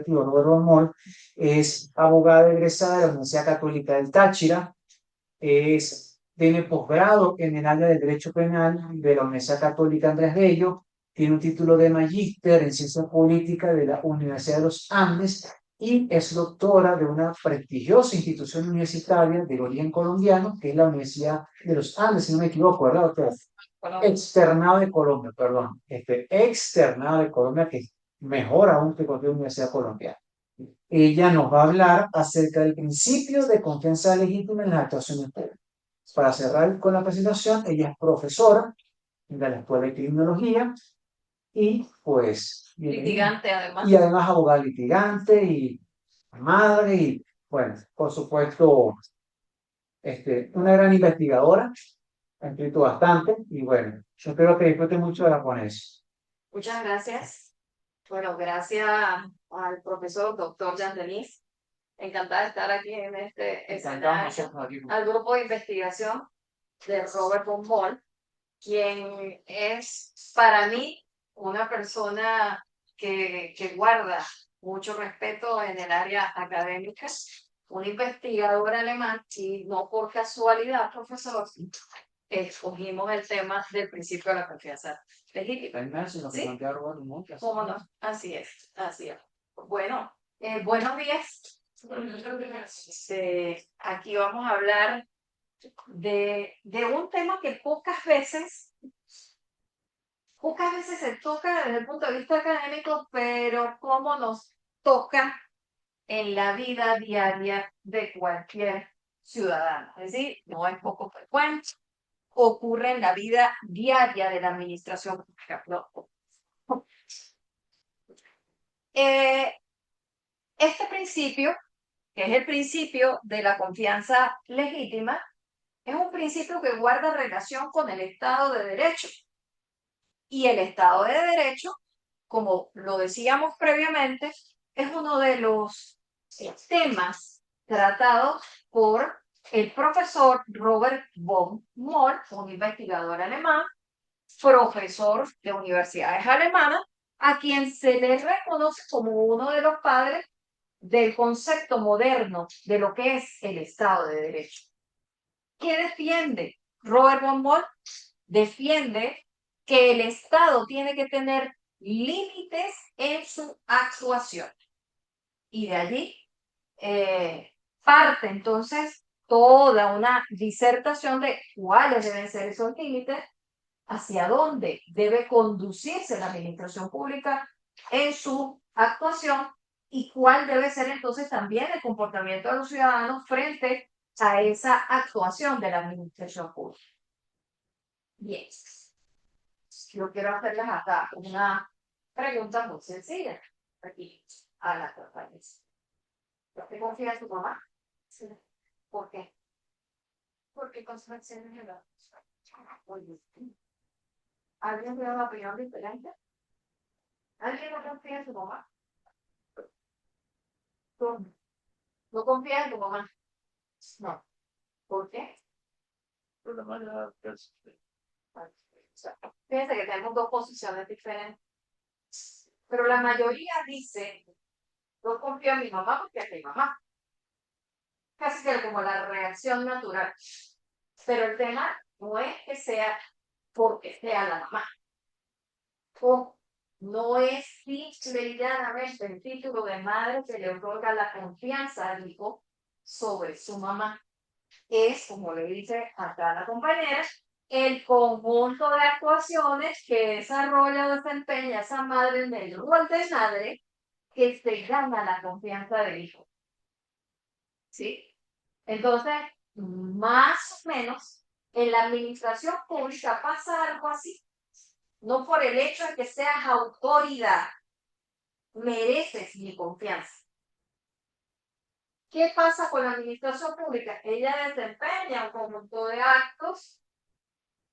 Robert Bomol es abogada egresada de la Universidad Católica del Táchira, tiene posgrado en el área de Derecho Penal de la Universidad Católica Andrés Bello, tiene un título de magíster en Ciencia Política de la Universidad de los Andes y es doctora de una prestigiosa institución universitaria de origen colombiano, que es la Universidad de los Andes, si no me equivoco, ¿verdad, doctora? Externado de Colombia, perdón. Externado de Colombia, que es mejor aún que cualquier universidad colombiana. Ella nos va a hablar acerca del principio de confianza legítima en las actuaciones públicas. Para cerrar con la presentación, ella es profesora de la Escuela de Criminología y pues... Litigante además. Y además abogada litigante y madre y bueno, por supuesto, una gran investigadora, ha escrito bastante y bueno, yo espero que disfruten mucho de la ponencia. Muchas gracias. Bueno, gracias al profesor doctor Jean Denis. Encantada de estar aquí en este escenario. Al grupo de investigación de Robert Bomol, quien es para mí una persona que guarda mucho respeto en el área académica, un investigador alemán, y no por casualidad, profesor, escogimos el tema del principio de la confianza legítima. ¿Sí? ¿Cómo no? Así es, así es. Bueno, buenos días. Aquí vamos a hablar de un tema que pocas veces se toca desde el punto de vista académico, pero cómo nos toca en la vida diaria de cualquier ciudadano. Es decir, no es poco frecuente, ocurre en la vida diaria de la administración pública. No. Este principio, que es el principio de la confianza legítima, es un principio que guarda relación con el Estado de Derecho. Y el Estado de Derecho, como lo decíamos previamente, es uno de los temas tratados por el profesor Robert von Moll, un investigador alemán, profesor de universidades alemanas, a quien se le reconoce como uno de los padres del concepto moderno de lo que es el Estado de Derecho. ¿Qué defiende Robert von Moll? Defiende que el Estado tiene que tener límites en su actuación. Y de allí parte entonces toda una disertación de cuáles deben ser esos límites, hacia dónde debe conducirse la administración pública en su actuación y cuál debe ser entonces también el comportamiento de los ciudadanos frente a esa actuación de la administración pública. Bien, yo quiero hacerles acá una pregunta muy sencilla aquí a las compañeras. ¿Usted confía en su mamá? Sí. ¿Por qué? Porque con sus acciones de la... ¿Alguien tiene una opinión diferente? ¿Alguien no confía en su mamá? ¿Tú no confías en tu mamá? No. ¿Por qué? Por la manera que fíjense que tenemos dos posiciones diferentes. Pero la mayoría dice, yo confío en mi mamá porque es mi mamá. Casi que como la reacción natural. Pero el tema no es que sea porque sea la mamá. O no es simple y llanamente el título de madre que le otorga la confianza al hijo sobre su mamá. Es, como le dice acá la compañera, el conjunto de actuaciones que desarrolla o desempeña esa madre en el rol de madre que se gana la confianza del hijo. ¿Sí? Entonces, más o menos, en la administración pública pasa algo así. No por el hecho de que seas autoridad, mereces mi confianza. ¿Qué pasa con la administración pública? Ella desempeña un conjunto de actos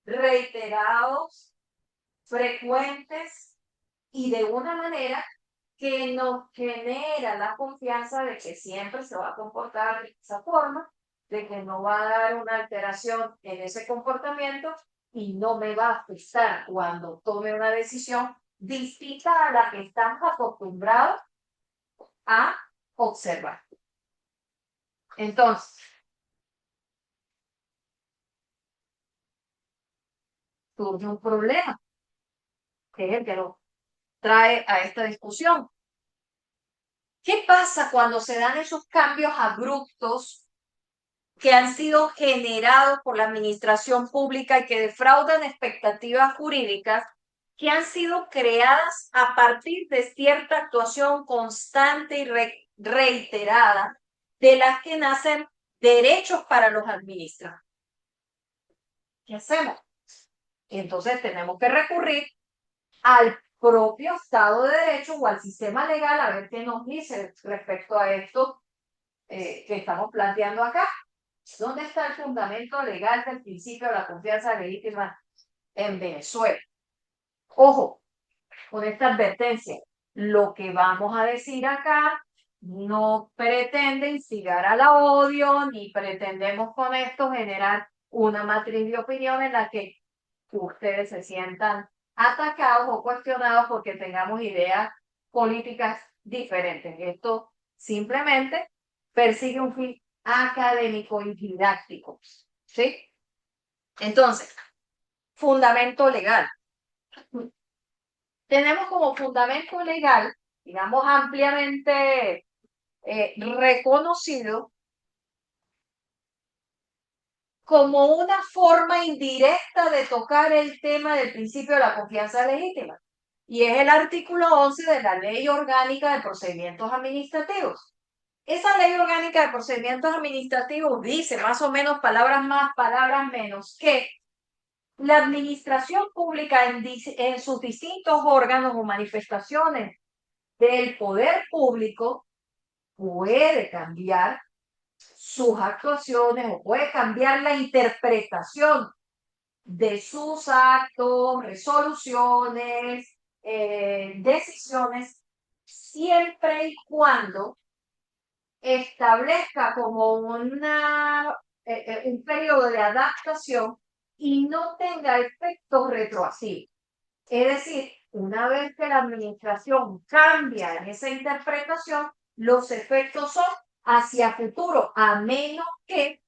reiterados, frecuentes y de una manera que nos genera la confianza de que siempre se va a comportar de esa forma, de que no va a dar una alteración en ese comportamiento y no me va a afectar cuando tome una decisión distinta a la que estamos acostumbrados a observar. Entonces, surge un problema, que es el que lo trae a esta discusión. ¿Qué pasa cuando se dan esos cambios abruptos que han sido generados por la administración pública y que defraudan expectativas jurídicas que han sido creadas a partir de cierta actuación constante y reiterada de las que nacen derechos para los administradores? ¿Qué hacemos? Entonces tenemos que recurrir al propio Estado de Derecho o al sistema legal a ver qué nos dice respecto a esto que estamos planteando acá. ¿Dónde está el fundamento legal del principio de la confianza legítima en Venezuela? Ojo, con esta advertencia, lo que vamos a decir acá no pretende instigar al odio, ni pretendemos con esto generar una matriz de opinión en la que ustedes se sientan atacados o cuestionados porque tengamos ideas políticas diferentes. Esto simplemente persigue un fin académico y didáctico. ¿Sí? Entonces, fundamento legal. Tenemos como fundamento legal, digamos, ampliamente reconocido como una forma indirecta de tocar el tema del principio de la confianza legítima. Y es el artículo 11 de la Ley Orgánica de Procedimientos Administrativos. Esa Ley Orgánica de Procedimientos Administrativos dice, más o menos, palabras más, palabras menos, que la administración pública en sus distintos órganos o manifestaciones del poder público puede cambiar sus actuaciones o puede cambiar la interpretación de sus actos, resoluciones, decisiones, siempre y cuando establezca como un periodo de adaptación y no tenga efectos retroactivos. Es decir, una vez que la administración cambia en esa interpretación, los efectos son hacia futuro, a menos que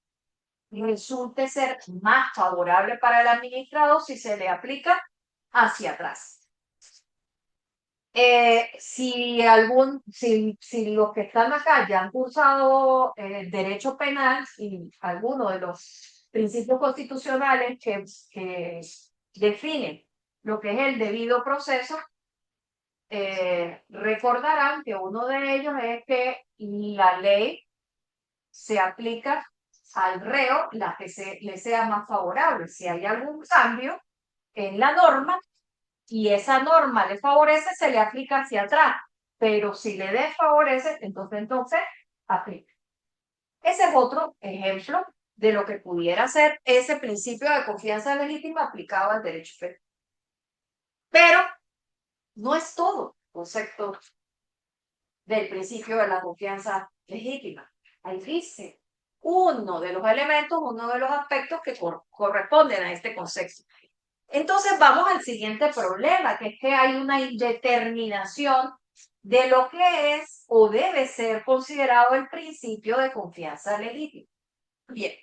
resulte ser más favorable para el administrado si se le aplica hacia atrás. Si los que están acá ya han cursado derecho penal y algunos de los principios constitucionales que definen lo que es el debido proceso, recordarán que uno de ellos es que la ley se aplica al reo la que le sea más favorable. Si hay algún cambio en la norma y esa norma le favorece, se le aplica hacia atrás. Pero si le desfavorece, entonces aplica. Ese es otro ejemplo de lo que pudiera ser ese principio de confianza legítima aplicado al derecho penal. Pero no es todo concepto del principio de la confianza legítima. Ahí dice uno de los elementos, uno de los aspectos que corresponden a este concepto. Entonces vamos al siguiente problema, que es que hay una indeterminación de lo que es o debe ser considerado el principio de confianza legítima. Bien,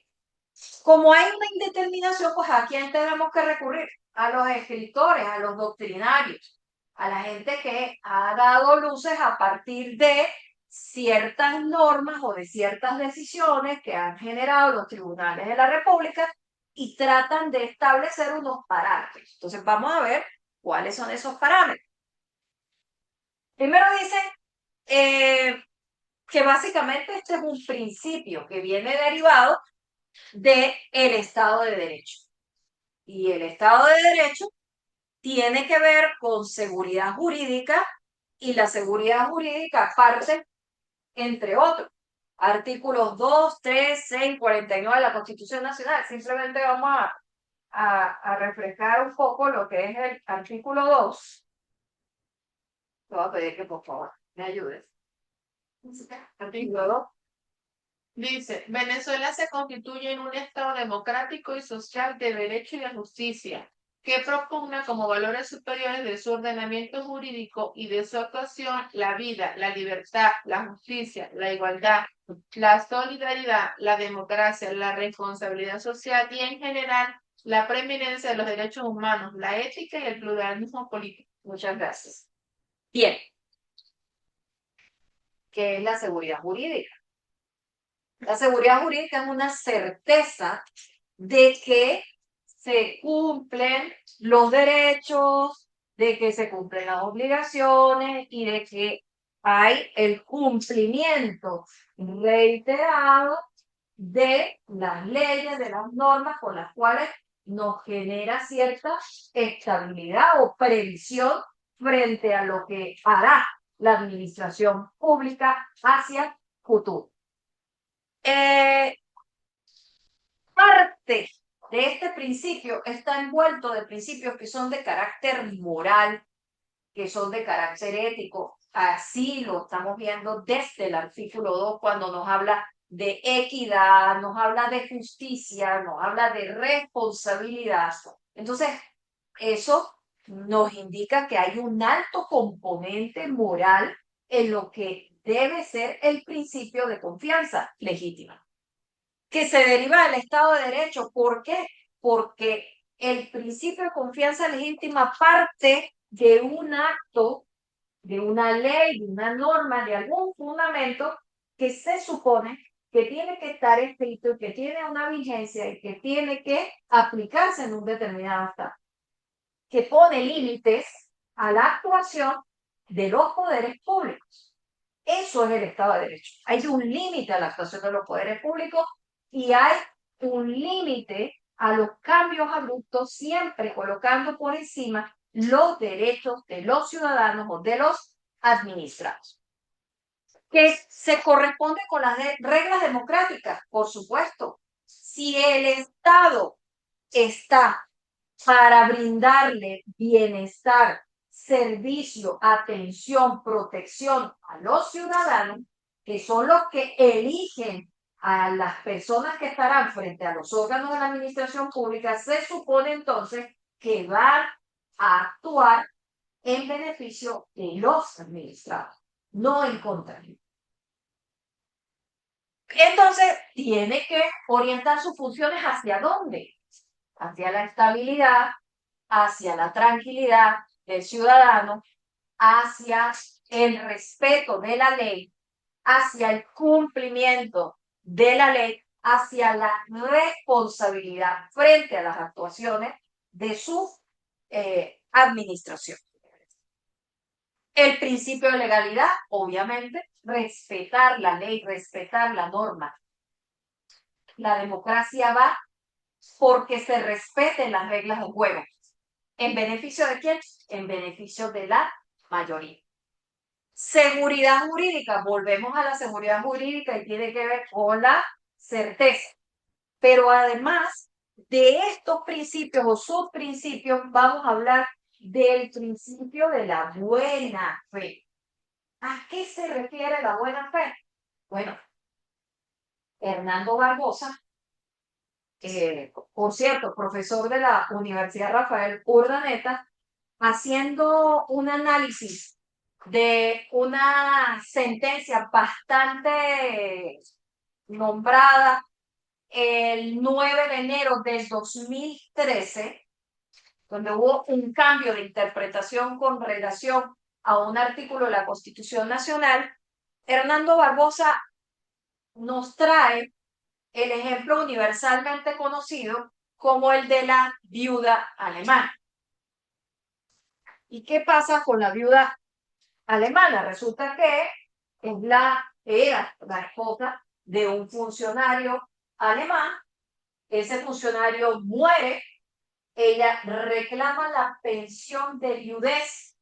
como hay una indeterminación, pues ¿a quién tenemos que recurrir? A los escritores, a los doctrinarios, a la gente que ha dado luces a partir de ciertas normas o de ciertas decisiones que han generado los tribunales de la República y tratan de establecer unos parámetros. Entonces vamos a ver cuáles son esos parámetros. Primero dice que básicamente este es un principio que viene derivado del Estado de Derecho. Y el Estado de Derecho tiene que ver con seguridad jurídica y la seguridad jurídica parte, entre otros, artículos 2, 3, 6, 49 de la Constitución Nacional. Simplemente vamos a refrescar un poco lo que es el artículo 2. Te voy a pedir que por favor me ayudes. Artículo 2. Dice, Venezuela se constituye en un Estado democrático y social de derecho y de justicia, que propugna como valores superiores de su ordenamiento jurídico y de su actuación la vida, la libertad, la justicia, la igualdad, la solidaridad, la democracia, la responsabilidad social y en general la preeminencia de los derechos humanos, la ética y el pluralismo político. Muchas gracias. Bien. ¿Qué es la seguridad jurídica? La seguridad jurídica es una certeza de que se cumplen los derechos, de que se cumplen las obligaciones y de que hay el cumplimiento reiterado de las leyes, de las normas con las cuales nos genera cierta estabilidad o previsión frente a lo que hará la administración pública hacia futuro. Parte de este principio está envuelto de principios que son de carácter moral, que son de carácter ético. Así lo estamos viendo desde el artículo 2 cuando nos habla de equidad, nos habla de justicia, nos habla de responsabilidad. Entonces, eso nos indica que hay un alto componente moral en lo que debe ser el principio de confianza legítima, que se deriva del Estado de Derecho. ¿Por qué? Porque el principio de confianza legítima parte de un acto, de una ley, de una norma, de algún fundamento que se supone que tiene que estar escrito y que tiene una vigencia y que tiene que aplicarse en un determinado estado, que pone límites a la actuación de los poderes públicos. Eso es el Estado de Derecho. Hay un límite a la actuación de los poderes públicos y hay un límite a los cambios abruptos, siempre colocando por encima los derechos de los ciudadanos o de los administrados. Que se corresponde con las reglas democráticas, por supuesto. Si el Estado está para brindarle bienestar, servicio, atención, protección a los ciudadanos, que son los que eligen a las personas que estarán frente a los órganos de la administración pública, se supone entonces que van a actuar en beneficio de los administrados, no en contra. Entonces, tiene que orientar sus funciones hacia dónde, hacia la estabilidad, hacia la tranquilidad del ciudadano, hacia el respeto de la ley, hacia el cumplimiento de la ley, hacia la responsabilidad frente a las actuaciones de su administración. El principio de legalidad, obviamente, respetar la ley, respetar la norma. La democracia va porque se respeten las reglas del juego. ¿En beneficio de quién? En beneficio de la mayoría. Seguridad jurídica. Volvemos a la seguridad jurídica y tiene que ver con la certeza. Pero además de estos principios o subprincipios, vamos a hablar del principio de la buena fe. ¿A qué se refiere la buena fe? Bueno, Hernando Barbosa, por cierto, profesor de la Universidad Rafael Urdaneta, haciendo un análisis de una sentencia bastante nombrada el 9 de enero del 2013, donde hubo un cambio de interpretación con relación a un artículo de la Constitución Nacional. Hernando Barbosa nos trae el ejemplo universalmente conocido como el de la viuda alemana. ¿Y qué pasa con la viuda alemana? Resulta que era la esposa de un funcionario alemán. Ese funcionario muere. Ella reclama la pensión de viudez.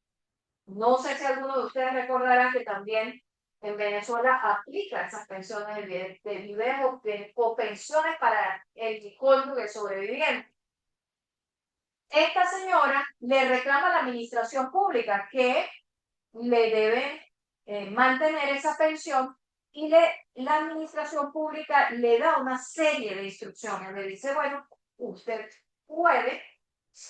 No sé si alguno de ustedes recordará que también en Venezuela aplica esas pensiones de viudez o pensiones para el cónyuge sobreviviente. Esta señora le reclama a la administración pública que le debe mantener esa pensión y la administración pública le da una serie de instrucciones. Le dice, bueno, usted puede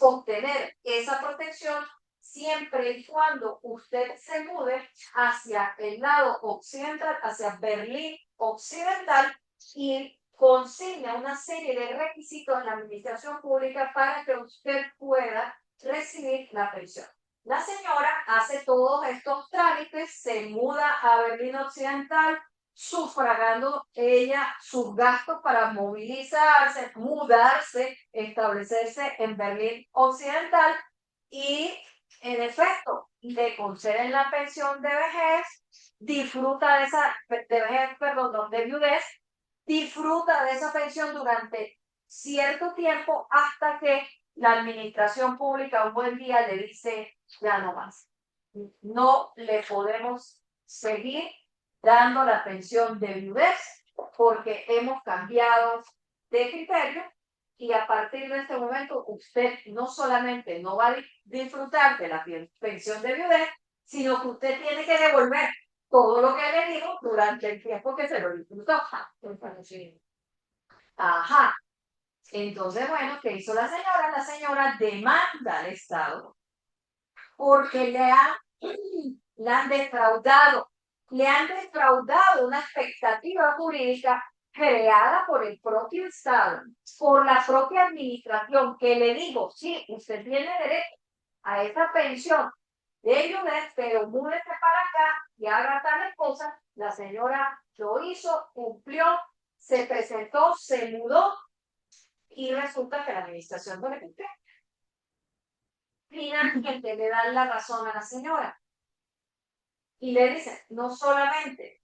obtener esa protección siempre y cuando usted se mude hacia el lado occidental, hacia Berlín occidental, y consigna una serie de requisitos en la administración pública para que usted pueda recibir la pensión. La señora hace todos estos trámites, se muda a Berlín occidental, sufragando ella sus gastos para movilizarse, mudarse, establecerse en Berlín occidental, y en efecto le conceden la pensión de vejez, disfruta de esa, de vejez, perdón, de viudez, disfruta de esa pensión durante cierto tiempo hasta que la administración pública un buen día le dice, ya no más, no le podemos seguir dando la pensión de viudez porque hemos cambiado de criterio, y a partir de este momento usted no solamente no va a disfrutar de la pensión de viudez, sino que usted tiene que devolver todo lo que le dijo durante el tiempo que se lo disfrutó. Ajá. Entonces, bueno, ¿qué hizo la señora? La señora demanda al Estado porque la han defraudado. Le han defraudado una expectativa jurídica creada por el propio Estado, por la propia administración, que le dijo, sí, usted tiene derecho a esa pensión de viudez, pero múdese para acá y haga tales cosas. La señora lo hizo, cumplió, se presentó, se mudó, y resulta que la administración no le cumplió. Finalmente le dan la razón a la señora y le dicen, no solamente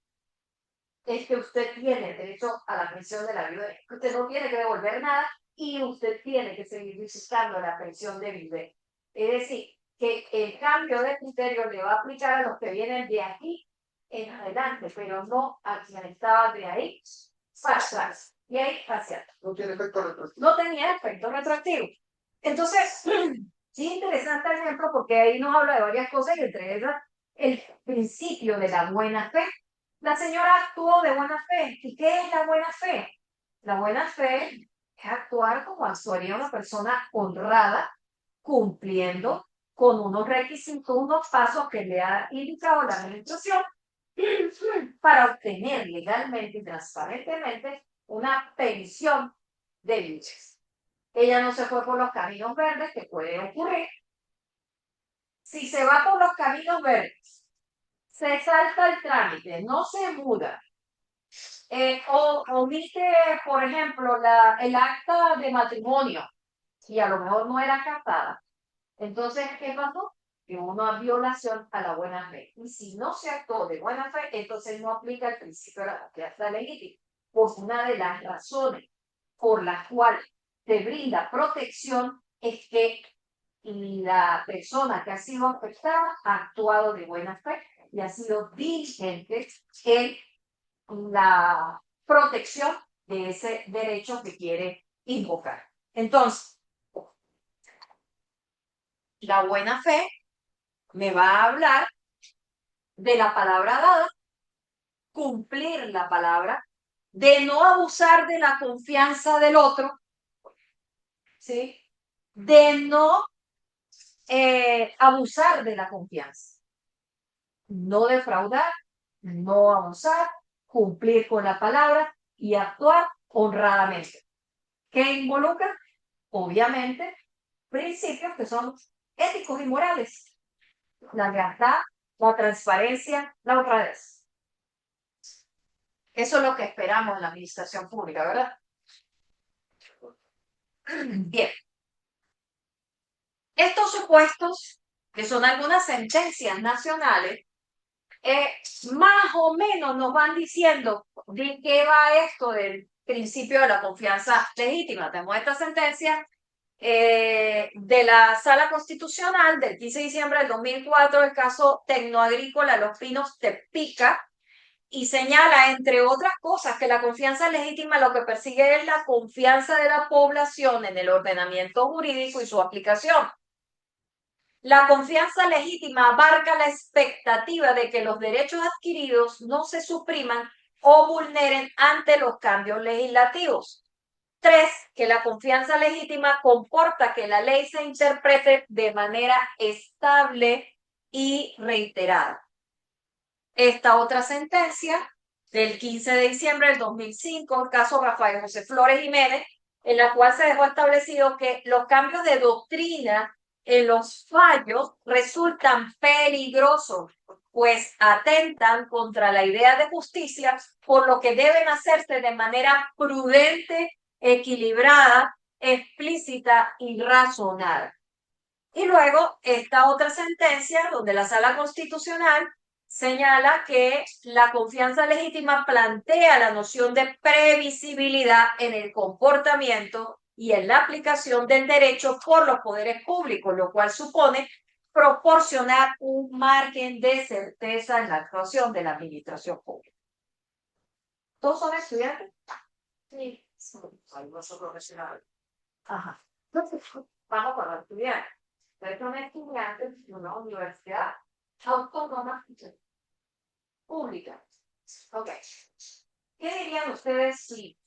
es que usted tiene derecho a la pensión de la viudez, usted no tiene que devolver nada y usted tiene que seguir disfrutando la pensión de viudez. Es decir, que el cambio de criterio le va a aplicar a los que vienen de aquí en adelante, pero no a quien estaba de ahí para atrás. Y ahí hacia atrás. No tiene efecto retroactivo. No tenía efecto retroactivo. Entonces, sí, interesante el ejemplo porque ahí nos habla de varias cosas, y entre ellas el principio de la buena fe. La señora actuó de buena fe. ¿Y qué es la buena fe? La buena fe es actuar como actuaría una persona honrada, cumpliendo con unos requisitos, unos pasos que le ha indicado la administración para obtener legalmente y transparentemente una pensión de viudez. Ella no se fue por los caminos verdes, que puede ocurrir. Si se va por los caminos verdes, se salta el trámite, no se muda, o omite, por ejemplo, el acta de matrimonio, y a lo mejor no era casada, entonces, ¿qué pasó? Que una violación a la buena fe. Y si no se actuó de buena fe, entonces no aplica el principio de la confianza legítima. Pues una de las razones por las cuales te brinda protección es que la persona que ha sido afectada ha actuado de buena fe y ha sido diligente en la protección de ese derecho que quiere invocar. Entonces, la buena fe me va a hablar de la palabra dada, cumplir la palabra, de no abusar de la confianza del otro, ¿sí? De no abusar de la confianza, no defraudar, no abusar, cumplir con la palabra y actuar honradamente. ¿Qué involucra? Obviamente, principios que son éticos y morales. La lealtad, la transparencia, la honradez. Eso es lo que esperamos en la administración pública, ¿verdad? Bien. Estos supuestos, que son algunas sentencias nacionales, más o menos nos van diciendo de qué va esto del principio de la confianza legítima. Tenemos esta sentencia de la Sala Constitucional del 15 de diciembre del 2004, el caso Tecnoagrícola Los Pinos Tepica, y señala, entre otras cosas, que la confianza legítima lo que persigue es la confianza de la población en el ordenamiento jurídico y su aplicación. La confianza legítima abarca la expectativa de que los derechos adquiridos no se supriman o vulneren ante los cambios legislativos. 3, que la confianza legítima comporta que la ley se interprete de manera estable y reiterada. Esta otra sentencia del 15 de diciembre del 2005, el caso Rafael José Flores Jiménez, en la cual se dejó establecido que los cambios de doctrina en los fallos resultan peligrosos, pues atentan contra la idea de justicia, por lo que deben hacerse de manera prudente, equilibrada, explícita y razonada. Y luego esta otra sentencia, donde la Sala Constitucional señala que la confianza legítima plantea la noción de previsibilidad en el comportamiento y en la aplicación del derecho por los poderes públicos, lo cual supone proporcionar un margen de certeza en la actuación de la administración pública. ¿Todos son estudiantes? Sí. Algunos son profesionales. Ajá. Entonces, vamos con los estudiantes. Ustedes son estudiantes de una universidad autónoma pública. Ok. ¿Qué dirían ustedes si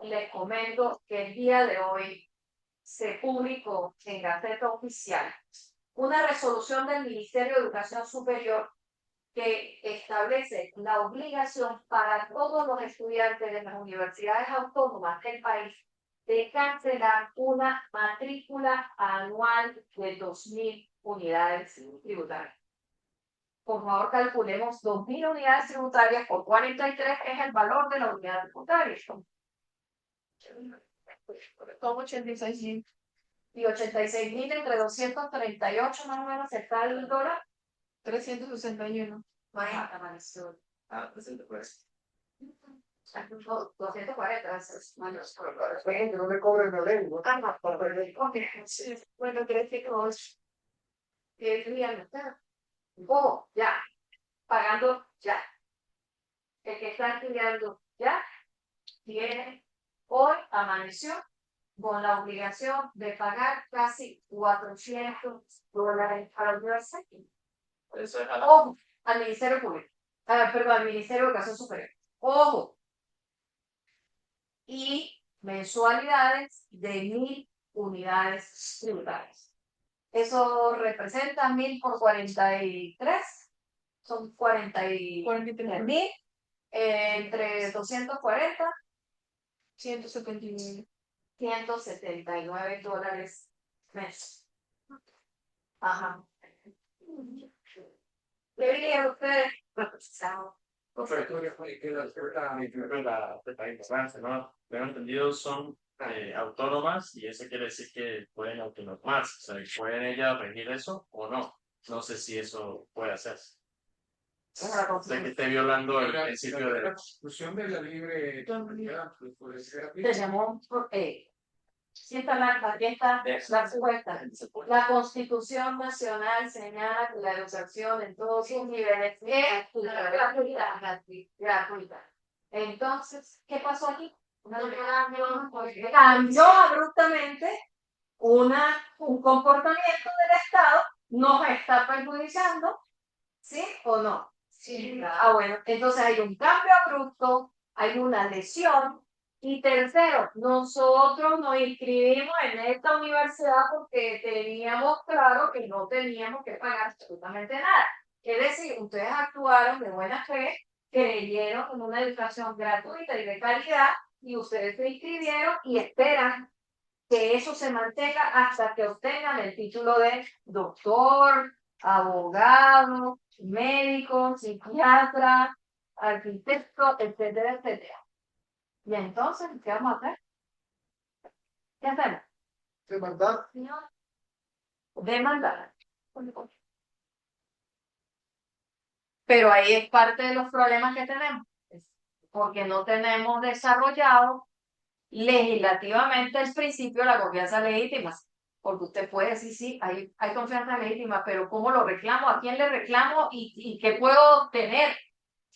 les comento que el día de hoy se publicó en Gaceta Oficial una resolución del Ministerio de Educación Superior que establece la obligación para todos los estudiantes de las universidades autónomas del país de cancelar una matrícula anual de 2.000 unidades tributarias? Por favor, calculemos 2.000 unidades tributarias por 43 es el valor de la unidad tributaria. Como 86.000. Y 86.000 entre 238 más o menos está el dólar. 361. Imagínate, Marisol. Ah, 340. 240 veces. No le cobren la lengua. Sí. Bueno, 308. ¿Qué dirían ustedes? Oh, ya. Pagando ya. El que está estudiando ya tiene hoy amaneció con la obligación de pagar casi $400 a la universidad. Eso es Ojo, al Ministerio Público. Perdón, al Ministerio de Educación Superior. Ojo. Y mensualidades de 1.000 unidades tributarias. Eso representa 1.000 por 43. Son 43.000. Entre 240. 179. $179 mes. Ajá. ¿Qué dirían ustedes? La importancia, ¿no? Tengo entendido, son autónomas y eso quiere decir que pueden autonormarse, o sea, ¿pueden ellas regir eso o no? No sé si eso puede hacerse. Sé que esté violando el principio de... La Constitución de la libre... Tenemos, sí está aquí está la respuesta. La Constitución Nacional señala que la educación en todos sus niveles es gratuita. Entonces, ¿qué pasó aquí? Cambió abruptamente un comportamiento del Estado, nos está perjudicando, ¿sí o no? Sí, Bueno, entonces hay un cambio abrupto, hay una lesión. Y tercero, nosotros nos inscribimos en esta universidad porque teníamos claro que no teníamos que pagar absolutamente nada. Es decir, ustedes actuaron de buena fe, creyeron en una educación gratuita y de calidad, y ustedes se inscribieron y esperan que eso se mantenga hasta que obtengan el título de doctor, abogado, médico, psiquiatra, arquitecto, etcétera, etcétera. Y entonces, ¿qué vamos a hacer? ¿Qué hacemos? Demandar. Demandar. Pero ahí es parte de los problemas que tenemos, porque no tenemos desarrollado legislativamente el principio de la confianza legítima. Porque usted puede decir, sí, hay confianza legítima, pero ¿cómo lo reclamo? ¿A quién le reclamo? ¿Y qué puedo obtener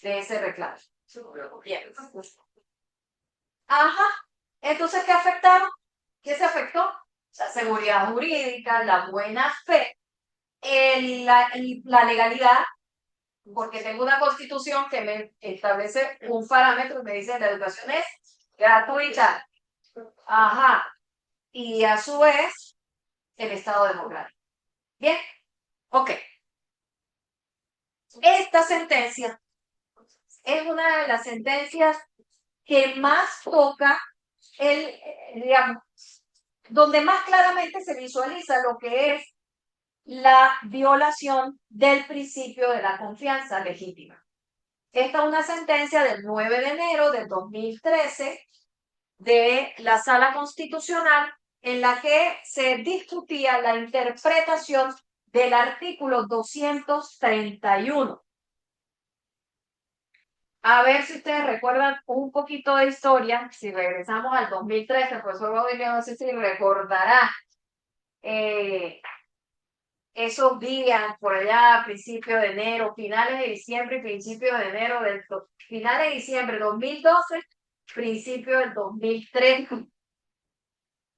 de ese reclamo? Bien. Ajá. Entonces, ¿qué afectaron? ¿Qué se afectó? La seguridad jurídica, la buena fe, la legalidad, porque tengo una constitución que me establece un parámetro y me dice la educación es gratuita. Ajá. Y a su vez, el Estado democrático. Bien, ok. Esta sentencia es una de las sentencias que más toca digamos, donde más claramente se visualiza lo que es la violación del principio de la confianza legítima. Esta es una sentencia del 9 de enero del 2013 de la Sala Constitucional en la que se discutía la interpretación del artículo 231. A ver si ustedes recuerdan un poquito de historia, si regresamos al 2013, el profesor Baudilio no sé si recordará esos días por allá, principios de enero, finales de diciembre y principios de enero finales de diciembre 2012, principio del 2013.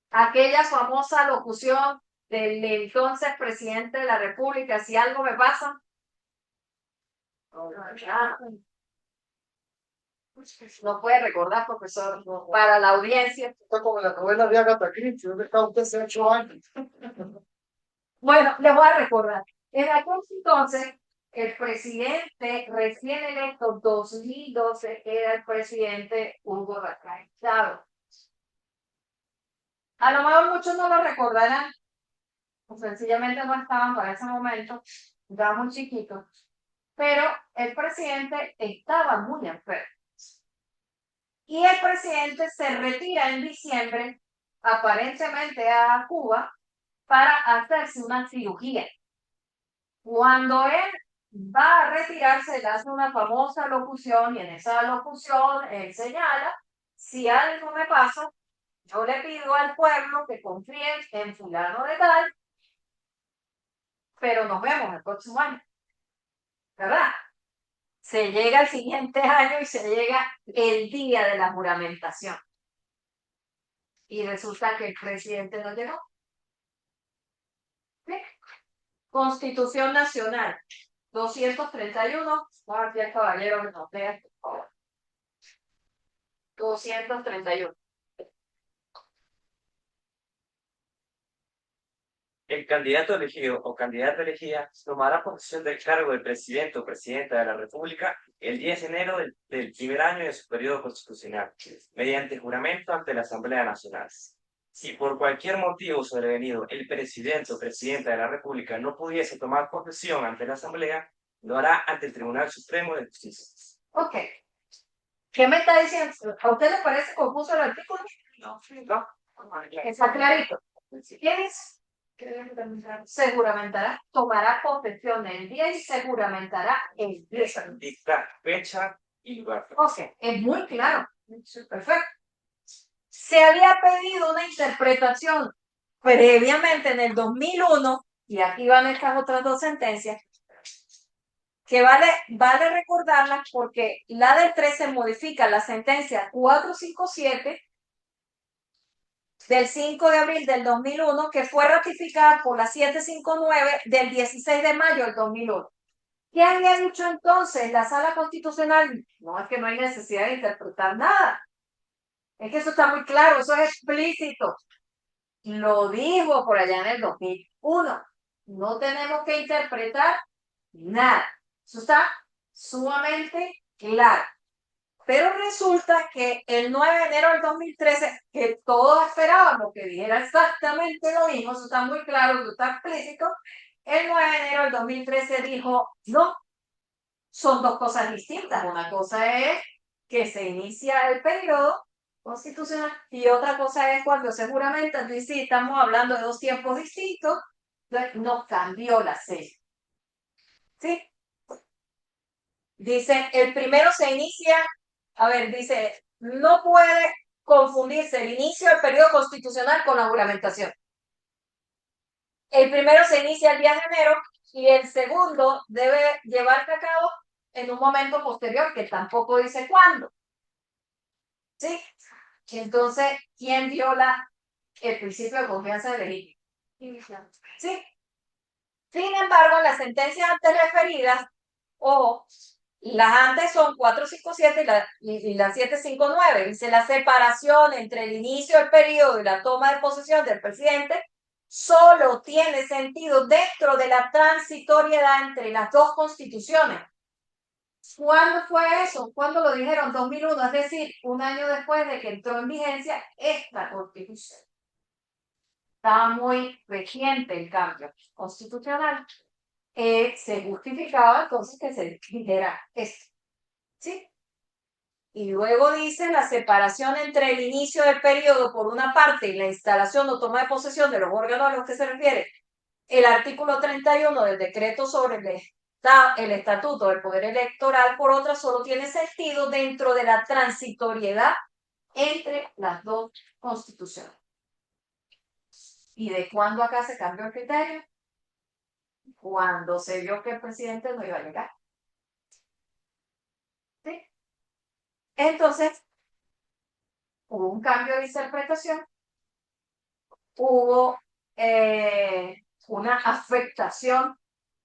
Aquella famosa locución del entonces presidente de la República, si algo me pasa. No puede recordar, profesor, para la audiencia. Está como la novela de Agatha Christie, ¿dónde está usted hace 8 años? Bueno, les voy a recordar. En aquel entonces, el presidente recién electo 2012 era el presidente Hugo Rafael Chávez. A lo mejor muchos no lo recordarán, o sencillamente no estaban para ese momento, estaban muy chiquitos, pero el presidente estaba muy enfermo. Y el presidente se retira en diciembre, aparentemente a Cuba, para hacerse una cirugía. Cuando él va a retirarse, le hace una famosa locución y en esa locución él señala, si algo me pasa, yo le pido al pueblo que confíe en fulano de tal, pero nos vemos el próximo año. ¿Verdad? Se llega el siguiente año y se llega el día de la juramentación. Y resulta que el presidente no llegó. ¿Sí? Constitución Nacional, 231. Aquí el caballero que nos vea, por favor. 231. El candidato elegido o candidata elegida tomará posesión del cargo de presidente o presidenta de la República el 10 de enero del primer año de su periodo constitucional, mediante juramento ante la Asamblea Nacional. Si por cualquier motivo sobrevenido el presidente o presidenta de la República no pudiese tomar posesión ante la Asamblea, lo hará ante el Tribunal Supremo de Justicia. Ok. ¿Qué me está diciendo? ¿A usted le parece confuso el artículo? No. Está clarito. ¿Quién es? Se juramentará, tomará posesión el día y se juramentará el día. Dicta fecha y lugar. Ok, es muy claro. Perfecto. Se había pedido una interpretación previamente en el 2001, y aquí van estas otras dos sentencias, que vale recordarlas porque la del 13 modifica la sentencia 457 del 5 de abril del 2001, que fue ratificada por la 759 del 16 de mayo del 2001. ¿Qué había dicho entonces la Sala Constitucional? No, es que no hay necesidad de interpretar nada. Es que eso está muy claro, eso es explícito. Lo dijo por allá en el 2001. No tenemos que interpretar nada. Eso está sumamente claro. Pero resulta que el 9 de enero del 2013, que todos esperábamos que dijera exactamente lo mismo, eso está muy claro, eso está explícito, el 9 de enero del 2013 dijo, no, son dos cosas distintas. Una cosa es que se inicia el periodo constitucional y otra cosa es cuando se juramenta. Entonces, sí, estamos hablando de dos tiempos distintos, entonces no cambió la serie. ¿Sí? Dice, el primero se inicia, a ver, dice, no puede confundirse el inicio del periodo constitucional con la juramentación. El primero se inicia el 10 de enero y el segundo debe llevarse a cabo en un momento posterior, que tampoco dice cuándo. ¿Sí? Entonces, ¿quién viola el principio de confianza de legítima? ¿Sí? Sin embargo, las sentencias antes referidas, o Las antes son 457 y la 759. Dice la separación entre el inicio del periodo y la toma de posesión del presidente solo tiene sentido dentro de la transitoriedad entre las dos constituciones. ¿Cuándo fue eso? ¿Cuándo lo dijeron? 2001, es decir, un año después de que entró en vigencia esta constitución. Estaba muy reciente el cambio constitucional. Se justificaba entonces que se dijera esto. ¿Sí? Y luego dice la separación entre el inicio del periodo por una parte y la instalación o toma de posesión de los órganos a los que se refiere el artículo 31 del decreto sobre el estatuto del poder electoral por otra solo tiene sentido dentro de la transitoriedad entre las dos constituciones. ¿Y de cuándo acá se cambió el criterio? Cuando se vio que el presidente no iba a llegar. ¿Sí? Entonces, hubo un cambio de interpretación, hubo una afectación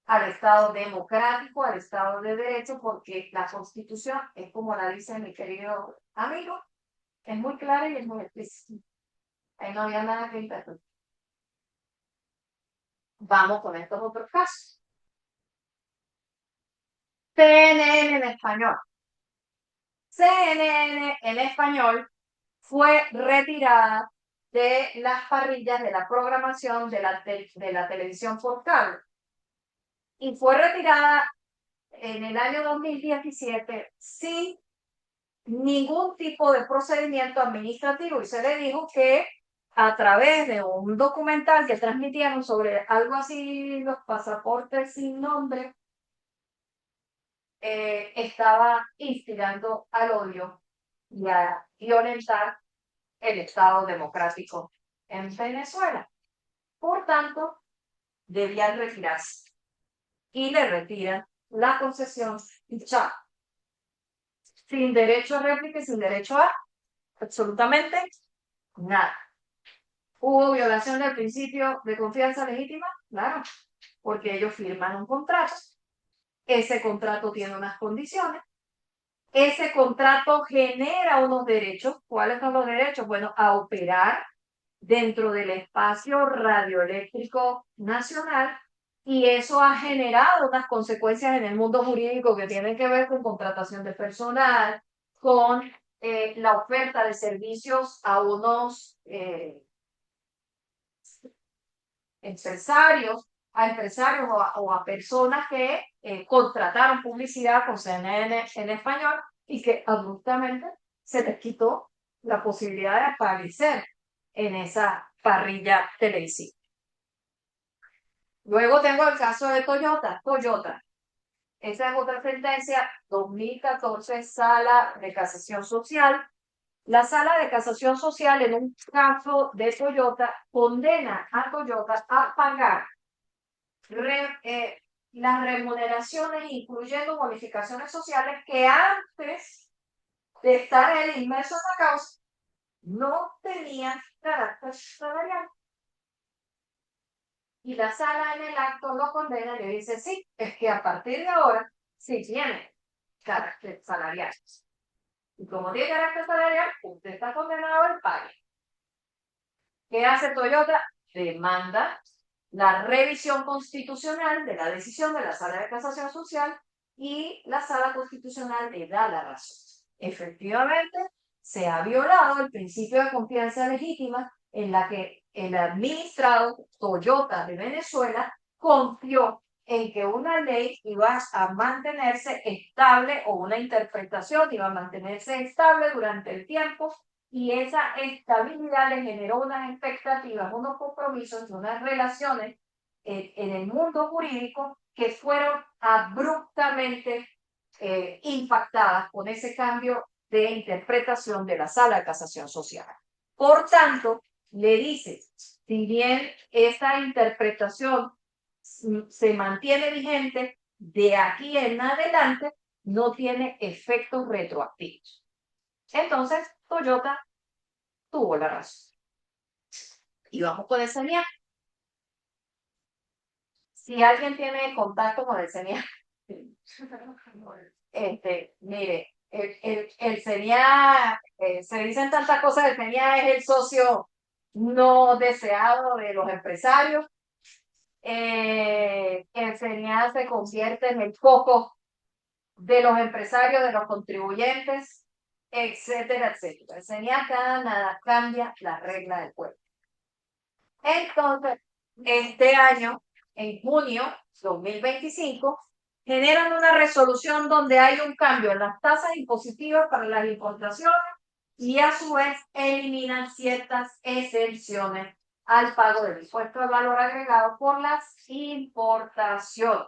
al Estado democrático, al Estado de Derecho, porque la Constitución es como la dice mi querido amigo, es muy clara y es muy explícita. Ahí no había nada que interpretar. Vamos con estos otros casos. CNN en español. CNN en español fue retirada de las parrillas de la programación de la televisión por cable. Y fue retirada en el año 2017 sin ningún tipo de procedimiento administrativo. Y se le dijo que a través de un documental que transmitieron sobre algo así, los pasaportes sin nombre, estaba instigando al odio y a violentar el Estado democrático en Venezuela. Por tanto, debían retirarse. Y le retiran la concesión y chao. Sin derecho a réplica y sin derecho a absolutamente nada. ¿Hubo violación del principio de confianza legítima? Claro, porque ellos firman un contrato. Ese contrato tiene unas condiciones. Ese contrato genera unos derechos. ¿Cuáles son los derechos? Bueno, a operar dentro del espacio radioeléctrico nacional, y eso ha generado unas consecuencias en el mundo jurídico que tienen que ver con contratación de personal, con la oferta de servicios a unos empresarios, o a personas que contrataron publicidad con CNN en español y que abruptamente se les quitó la posibilidad de aparecer en esa parrilla televisiva. Luego tengo el caso de Toyota. Esa es otra sentencia, 2014, Sala de Casación Social. La Sala de Casación Social, en un caso de Toyota, condena a Toyota a pagar las remuneraciones, incluyendo bonificaciones sociales, que antes de estar él inmerso en la causa, no tenían carácter salarial. Y la sala en el acto lo condena y le dice, sí, es que a partir de ahora sí tiene carácter salarial. Y como tiene carácter salarial, usted está condenado al pago. ¿Qué hace Toyota? Demanda la revisión constitucional de la decisión de la Sala de Casación Social y la Sala Constitucional le da la razón. Efectivamente, se ha violado el principio de confianza legítima en la que el administrado Toyota de Venezuela confió en que una ley iba a mantenerse estable o una interpretación iba a mantenerse estable durante el tiempo, y esa estabilidad le generó unas expectativas, unos compromisos y unas relaciones en el mundo jurídico que fueron abruptamente impactadas con ese cambio de interpretación de la Sala de Casación Social. Por tanto, le dice, si bien esta interpretación se mantiene vigente, de aquí en adelante no tiene efectos retroactivos. Entonces, Toyota tuvo la razón. Y vamos con el CENIAC. Si alguien tiene contacto con el CENIAC, Mire, el CENIA, se dicen tantas cosas, el CENIA es el socio no deseado de los empresarios. El CENIA se convierte en el foco de los empresarios, de los contribuyentes, etcétera, etcétera. El CENIA cada nada cambia la regla del juego. Entonces, este año, en junio 2025, generan una resolución donde hay un cambio en las tasas impositivas para las importaciones y a su vez eliminan ciertas exenciones al pago del impuesto al valor agregado por las importaciones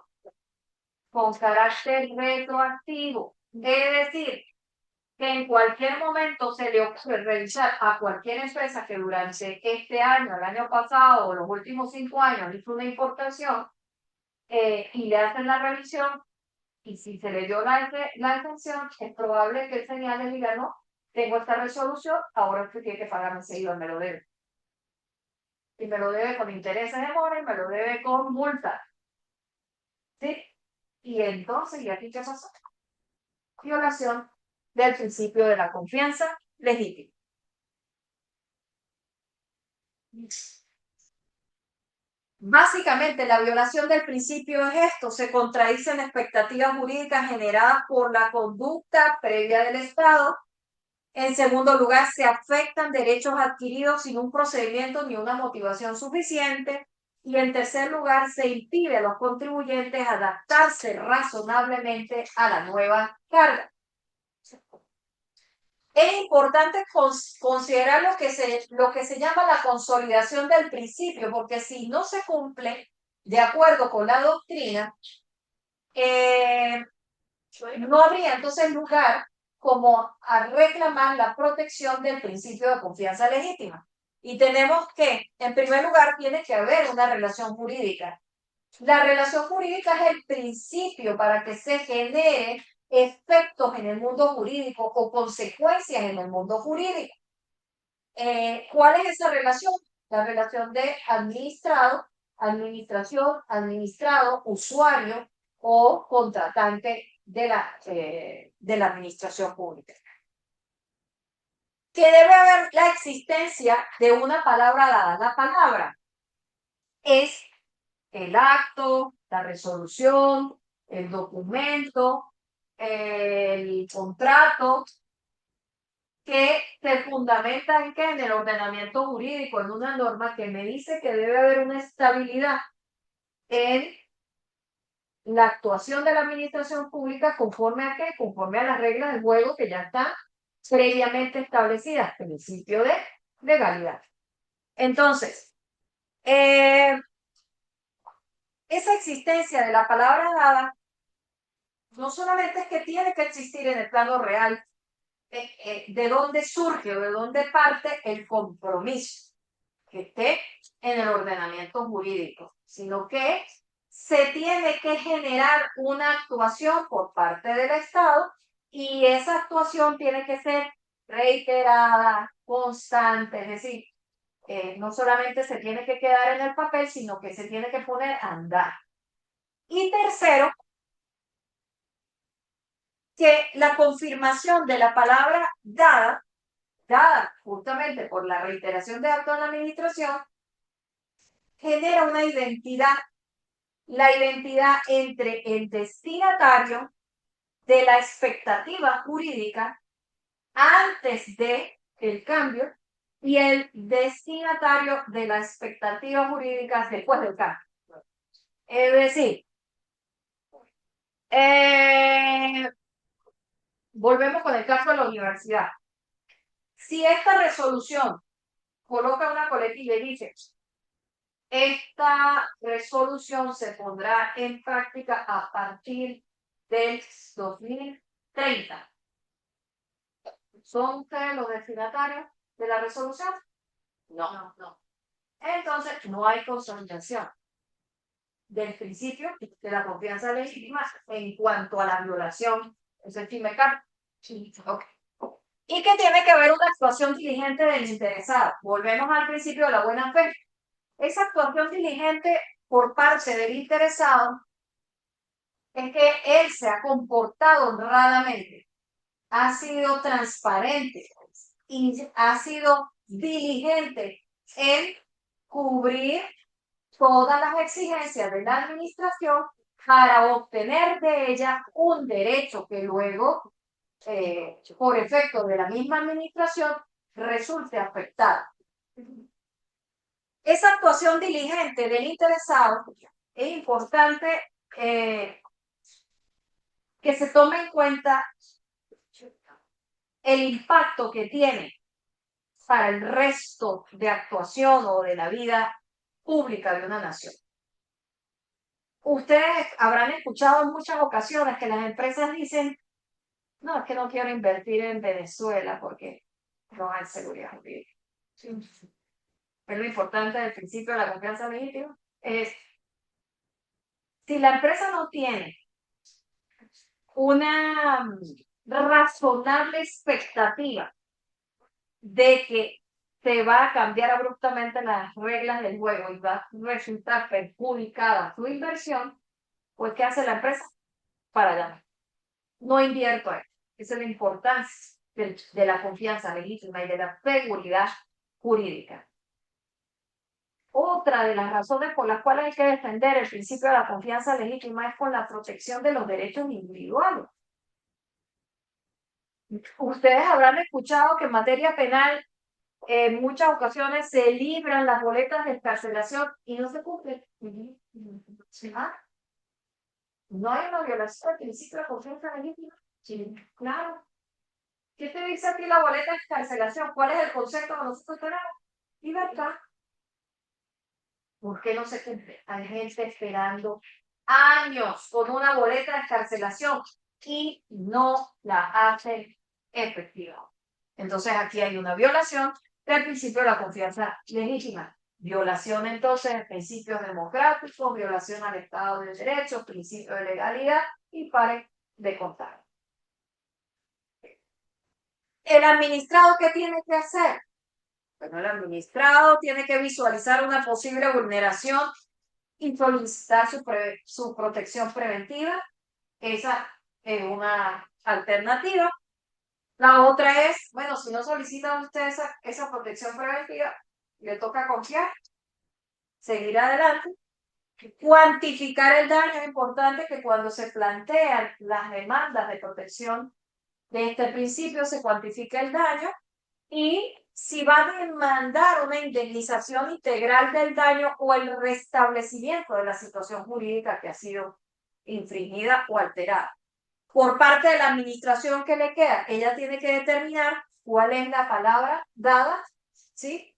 con carácter retroactivo. Es decir, que en cualquier momento se le ocurre revisar a cualquier empresa que durante este año, el año pasado o los últimos 5 años hizo una importación y le hacen la revisión y si se le dio la exención, es probable que el señal le diga, no, tengo esta resolución, ahora usted tiene que pagarme ese IVA, me lo debe. Y me lo debe con intereses de mora y me lo debe con multa. ¿Sí? Y entonces, ¿y aquí qué pasó? Violación del principio de la confianza legítima. Básicamente, la violación del principio es esto, se contradicen expectativas jurídicas generadas por la conducta previa del Estado. En segundo lugar, se afectan derechos adquiridos sin un procedimiento ni una motivación suficiente. Y en tercer lugar, se impide a los contribuyentes adaptarse razonablemente a la nueva carga. Es importante considerar lo que se llama la consolidación del principio, porque si no se cumple de acuerdo con la doctrina, no habría entonces lugar como a reclamar la protección del principio de confianza legítima. Y tenemos que, en primer lugar, tiene que haber una relación jurídica. La relación jurídica es el principio para que se genere efectos en el mundo jurídico o consecuencias en el mundo jurídico. ¿Cuál es esa relación? La relación de administrado, administración, administrado, usuario o contratante de la administración pública. Que debe haber la existencia de una palabra dada. La palabra es el acto, la resolución, el documento, el contrato, que se fundamenta en que en el ordenamiento jurídico, en una norma que me dice que debe haber una estabilidad en la actuación de la administración pública conforme a qué, conforme a las reglas del juego que ya están previamente establecidas, principio de legalidad. Entonces, esa existencia de la palabra dada no solamente es que tiene que existir en el plano real, de dónde surge o de dónde parte el compromiso que esté en el ordenamiento jurídico, sino que se tiene que generar una actuación por parte del Estado y esa actuación tiene que ser reiterada, constante, es decir, no solamente se tiene que quedar en el papel, sino que se tiene que poner a andar. Y tercero, que la confirmación de la palabra dada justamente por la reiteración de acto en la administración, genera una identidad, la identidad entre el destinatario de la expectativa jurídica antes de el cambio y el destinatario de la expectativa jurídica después del cambio. Es decir, volvemos con el caso de la universidad. Si esta resolución coloca una coletilla y dice, esta resolución se pondrá en práctica a partir del 2030. ¿Son ustedes los destinatarios de la resolución? No. Entonces, no hay consolidación del principio de la confianza legítima en cuanto a la violación. ¿Es el firme cargo? Sí. Okay. Y que tiene que haber una actuación diligente del interesado. Volvemos al principio de la buena fe. Esa actuación diligente por parte del interesado es que él se ha comportado honradamente, ha sido transparente y ha sido diligente en cubrir todas las exigencias de la administración para obtener de ella un derecho que luego, por efecto de la misma administración, resulte afectado. Esa actuación diligente del interesado es importante que se tome en cuenta el impacto que tiene para el resto de actuación o de la vida pública de una nación. Ustedes habrán escuchado en muchas ocasiones que las empresas dicen, no, es que no quiero invertir en Venezuela porque no hay seguridad jurídica. Es lo importante del principio de la confianza legítima. Es, si la empresa no tiene una razonable expectativa de que se va a cambiar abruptamente las reglas del juego y va a resultar perjudicada su inversión, pues ¿qué hace la empresa? Para allá. No invierto ahí. Esa es la importancia de la confianza legítima y de la seguridad jurídica. Otra de las razones por las cuales hay que defender el principio de la confianza legítima es con la protección de los derechos individuales. Ustedes habrán escuchado que en materia penal en muchas ocasiones se libran las boletas de excarcelación y no se cumplen. ¿Ah? ¿No hay una violación del principio de la confianza legítima? Sí, claro. ¿Qué te dice a ti la boleta de excarcelación? ¿Cuál es el concepto que nosotros tenemos? Libertad. ¿Por qué no se cumple? Hay gente esperando años con una boleta de excarcelación y no la hacen efectiva. Entonces aquí hay una violación del principio de la confianza legítima. Violación entonces de principios democráticos, violación al Estado de Derecho, principio de legalidad y pare de contar. ¿El administrado qué tiene que hacer? Bueno, el administrado tiene que visualizar una posible vulneración y solicitar su protección preventiva. Esa es una alternativa. La otra es, bueno, si no solicita usted esa protección preventiva, le toca confiar, seguir adelante, cuantificar el daño. Es importante que cuando se plantean las demandas de protección de este principio se cuantifique el daño y si va a demandar una indemnización integral del daño o el restablecimiento de la situación jurídica que ha sido infringida o alterada. Por parte de la administración que le queda, ella tiene que determinar cuál es la palabra dada, ¿sí?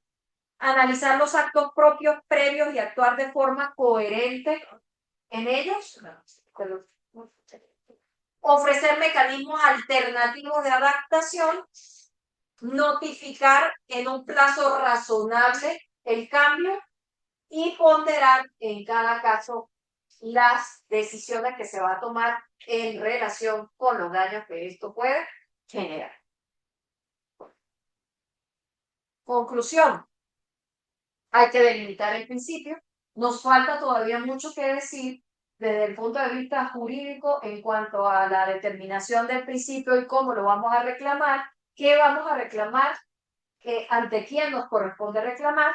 Analizar los actos propios previos y actuar de forma coherente en ellos. Ofrecer mecanismos alternativos de adaptación, notificar en un plazo razonable el cambio y ponderar en cada caso las decisiones que se va a tomar en relación con los daños que esto puede generar. Conclusión. Hay que delimitar el principio. Nos falta todavía mucho que decir desde el punto de vista jurídico en cuanto a la determinación del principio y cómo lo vamos a reclamar, qué vamos a reclamar, ante quién nos corresponde reclamar,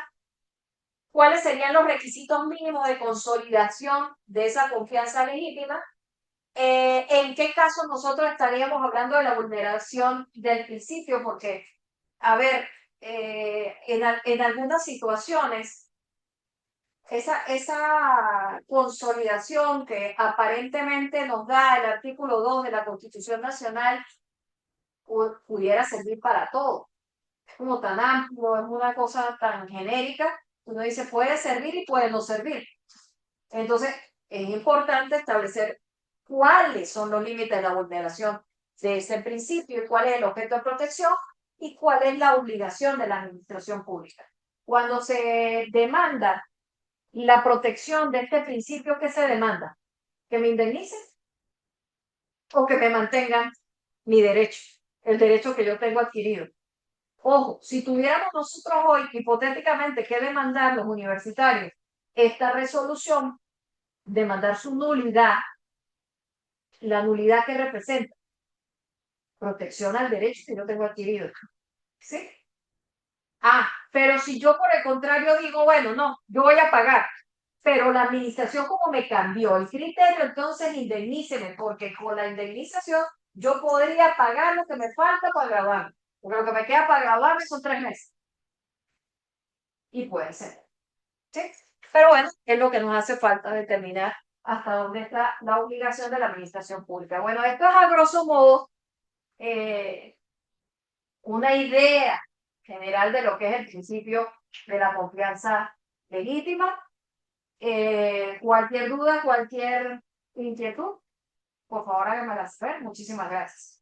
cuáles serían los requisitos mínimos de consolidación de esa confianza legítima, en qué caso nosotros estaríamos hablando de la vulneración del principio, porque, a ver, en algunas situaciones, esa consolidación que aparentemente nos da el artículo 2 de la Constitución Nacional pudiera servir para todo. Es como tan amplio, es una cosa tan genérica, uno dice puede servir y puede no servir. Entonces, es importante establecer cuáles son los límites de la vulneración de ese principio y cuál es el objeto de protección y cuál es la obligación de la administración pública. Cuando se demanda la protección de este principio, ¿qué se demanda? ¿Que me indemnicen? ¿O que me mantengan mi derecho, el derecho que yo tengo adquirido? Ojo, si tuviéramos nosotros hoy, hipotéticamente, que demandar los universitarios esta resolución, demandar su nulidad, la nulidad que representa. Protección al derecho que yo tengo adquirido. ¿Sí? Pero si yo por el contrario digo, bueno, no, yo voy a pagar, pero la administración como me cambió el criterio, entonces indemníceme, porque con la indemnización yo podría pagar lo que me falta para graduarme, porque lo que me queda para graduarme son 3 meses. Y puede ser. ¿Sí? Pero bueno, es lo que nos hace falta determinar hasta dónde está la obligación de la administración pública. Bueno, esto es a grosso modo una idea general de lo que es el principio de la confianza legítima. Cualquier duda, cualquier inquietud, por favor háganmela saber. Muchísimas gracias.